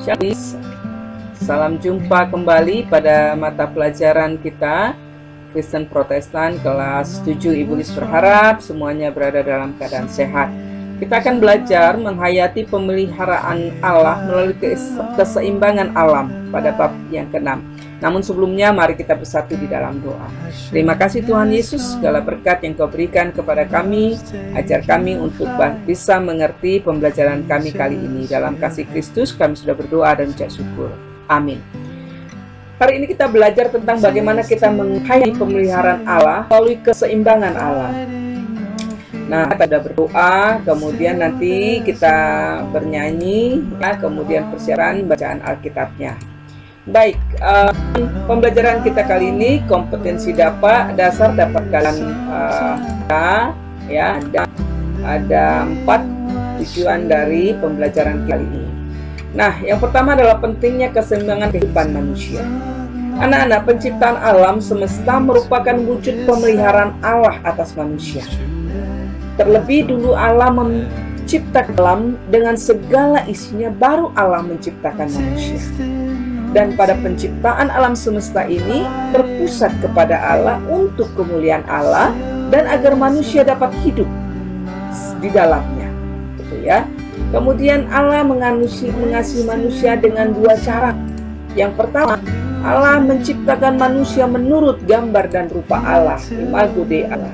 Shalom. Salam jumpa kembali pada mata pelajaran kita Kristen Protestan kelas 7. Ibu Lis berharap semuanya berada dalam keadaan sehat. Kita akan belajar menghayati pemeliharaan Allah melalui keseimbangan alam pada bab yang ke-6. Namun sebelumnya mari kita bersatu di dalam doa. Terima kasih Tuhan Yesus, segala berkat yang Kau berikan kepada kami. Ajar kami untuk bisa mengerti pembelajaran kami kali ini. Dalam kasih Kristus kami sudah berdoa dan ucap syukur. Amin. Hari ini kita belajar tentang bagaimana kita menghayati pemeliharaan Allah melalui keseimbangan alam. Nah, kita sudah berdoa, kemudian nanti kita bernyanyi, ya, kemudian persiapan bacaan Alkitabnya. Baik, pembelajaran kita kali ini kompetensi dasar dapat kalian ya, ada 4 tujuan dari pembelajaran kali ini. Nah, yang pertama adalah pentingnya keseimbangan kehidupan manusia. Anak-anak, penciptaan alam semesta merupakan wujud pemeliharaan Allah atas manusia. Terlebih dulu Allah menciptakan alam dengan segala isinya, baru Allah menciptakan manusia. Dan pada penciptaan alam semesta ini berpusat kepada Allah untuk kemuliaan Allah dan agar manusia dapat hidup di dalamnya, gitu ya. Kemudian Allah mengasihi manusia dengan 2 cara. Yang pertama, Allah menciptakan manusia menurut gambar dan rupa Allah, imago Dei Allah.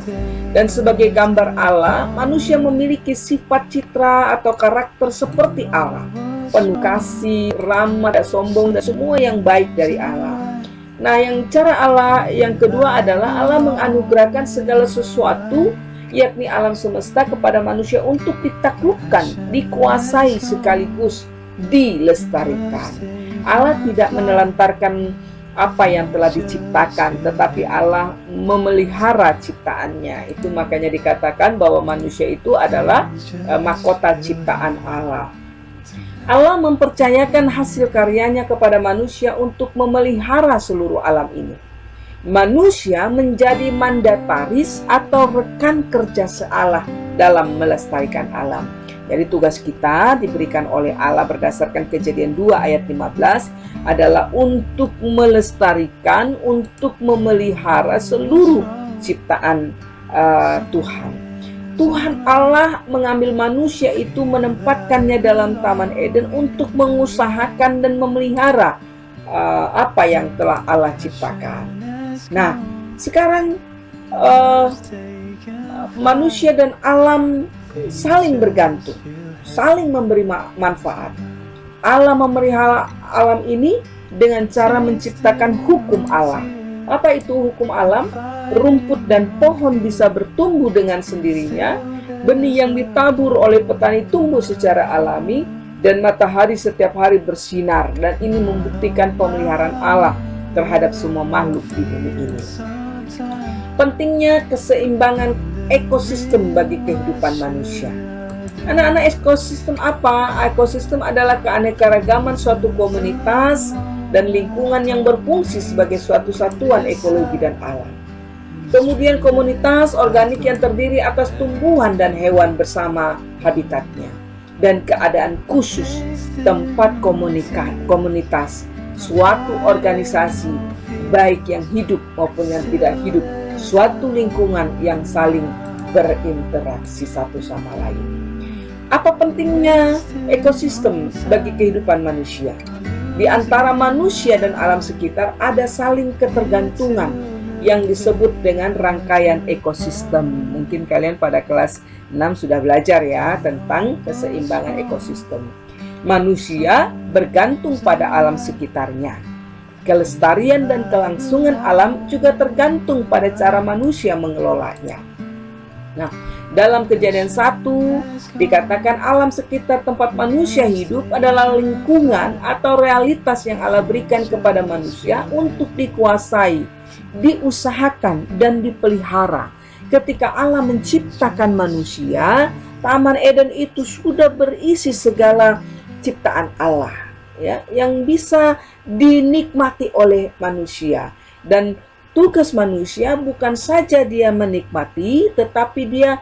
Dan sebagai gambar Allah, manusia memiliki sifat citra atau karakter seperti Allah, penuh kasih, ramah, sombong, dan semua yang baik dari Allah. Nah, cara Allah yang kedua adalah Allah menganugerahkan segala sesuatu, yakni alam semesta, kepada manusia untuk ditaklukkan, dikuasai, sekaligus dilestarikan. Allah tidak menelantarkan apa yang telah diciptakan, tetapi Allah memelihara ciptaannya. Itu makanya dikatakan bahwa manusia itu adalah mahkota ciptaan Allah. Allah mempercayakan hasil karyanya kepada manusia untuk memelihara seluruh alam ini. Manusia menjadi mandataris atau rekan kerja Allah dalam melestarikan alam. Jadi tugas kita diberikan oleh Allah berdasarkan Kejadian 2 ayat 15 adalah untuk melestarikan, untuk memelihara seluruh ciptaan Tuhan. Tuhan Allah mengambil manusia itu, menempatkannya dalam Taman Eden untuk mengusahakan dan memelihara apa yang telah Allah ciptakan. Nah, sekarang manusia dan alam saling bergantung, saling memberi manfaat. Allah memelihara alam ini dengan cara menciptakan hukum Allah. Apa itu hukum alam? Rumput dan pohon bisa bertumbuh dengan sendirinya, benih yang ditabur oleh petani tumbuh secara alami, dan matahari setiap hari bersinar. Dan ini membuktikan pemeliharaan Allah terhadap semua makhluk di bumi ini. Pentingnya keseimbangan ekosistem bagi kehidupan manusia. Anak-anak, ekosistem apa? Ekosistem adalah keanekaragaman suatu komunitas dan lingkungan yang berfungsi sebagai suatu satuan ekologi dan alam. Kemudian komunitas organik yang terdiri atas tumbuhan dan hewan bersama habitatnya. Dan keadaan khusus tempat komunitas, suatu organisasi baik yang hidup maupun yang tidak hidup, suatu lingkungan yang saling berinteraksi satu sama lain. Apa pentingnya ekosistem bagi kehidupan manusia? Di antara manusia dan alam sekitar ada saling ketergantungan yang disebut dengan rangkaian ekosistem. Mungkin kalian pada kelas 6 sudah belajar ya tentang keseimbangan ekosistem. Manusia bergantung pada alam sekitarnya. Kelestarian dan kelangsungan alam juga tergantung pada cara manusia mengelolanya. Nah, dalam Kejadian 1 dikatakan alam sekitar tempat manusia hidup adalah lingkungan atau realitas yang Allah berikan kepada manusia untuk dikuasai, diusahakan, dan dipelihara. Ketika Allah menciptakan manusia, Taman Eden itu sudah berisi segala ciptaan Allah, ya, yang bisa dinikmati oleh manusia. Dan tugas manusia bukan saja dia menikmati, tetapi dia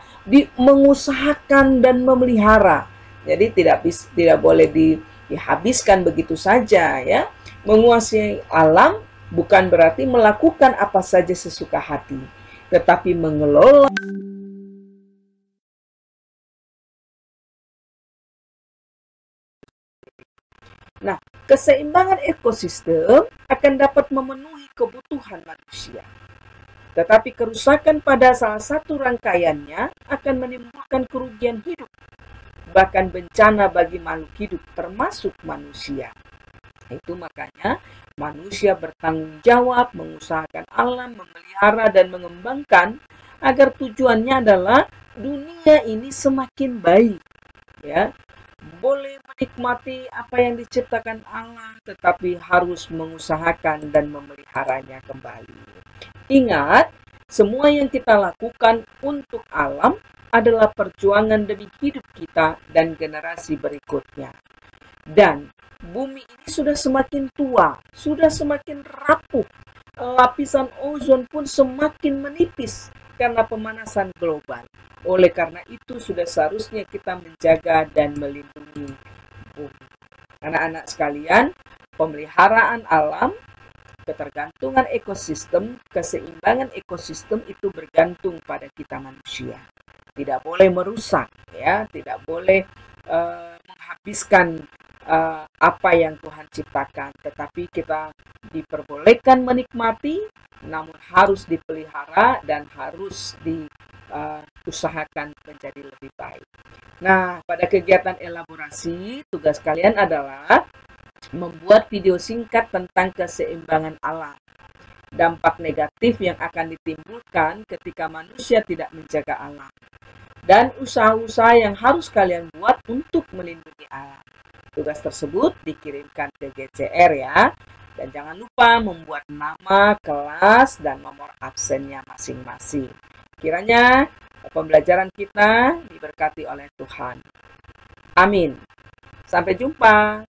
mengusahakan dan memelihara. Jadi tidak boleh dihabiskan begitu saja ya. Menguasai alam bukan berarti melakukan apa saja sesuka hati, tetapi mengelola. Nah, keseimbangan ekosistem akan dapat memenuhi kebutuhan manusia. Tetapi kerusakan pada salah satu rangkaiannya akan menimbulkan kerugian hidup, bahkan bencana bagi makhluk hidup termasuk manusia. Itu makanya manusia bertanggung jawab mengusahakan alam, memelihara dan mengembangkan agar tujuannya adalah dunia ini semakin baik, ya. Boleh menikmati apa yang diciptakan Allah, tetapi harus mengusahakan dan memeliharanya kembali. Ingat, semua yang kita lakukan untuk alam adalah perjuangan demi hidup kita dan generasi berikutnya. Dan bumi ini sudah semakin tua, sudah semakin rapuh. Lapisan ozon pun semakin menipis karena pemanasan global. Oleh karena itu sudah seharusnya kita menjaga dan melindungi bumi. Anak-anak sekalian, pemeliharaan alam, ketergantungan ekosistem, keseimbangan ekosistem itu bergantung pada kita manusia. Tidak boleh merusak, ya, tidak boleh menghabiskan apa yang Tuhan ciptakan, tetapi kita diperbolehkan menikmati, namun harus dipelihara dan harus diusahakan menjadi lebih baik. Nah, pada kegiatan elaborasi, tugas kalian adalah membuat video singkat tentang keseimbangan alam, dampak negatif yang akan ditimbulkan ketika manusia tidak menjaga alam, dan usaha-usaha yang harus kalian buat untuk melindungi alam. Tugas tersebut dikirimkan ke GCR ya, dan jangan lupa membuat nama, kelas, dan nomor absennya masing-masing. Kiranya pembelajaran kita diberkati oleh Tuhan. Amin. Sampai jumpa.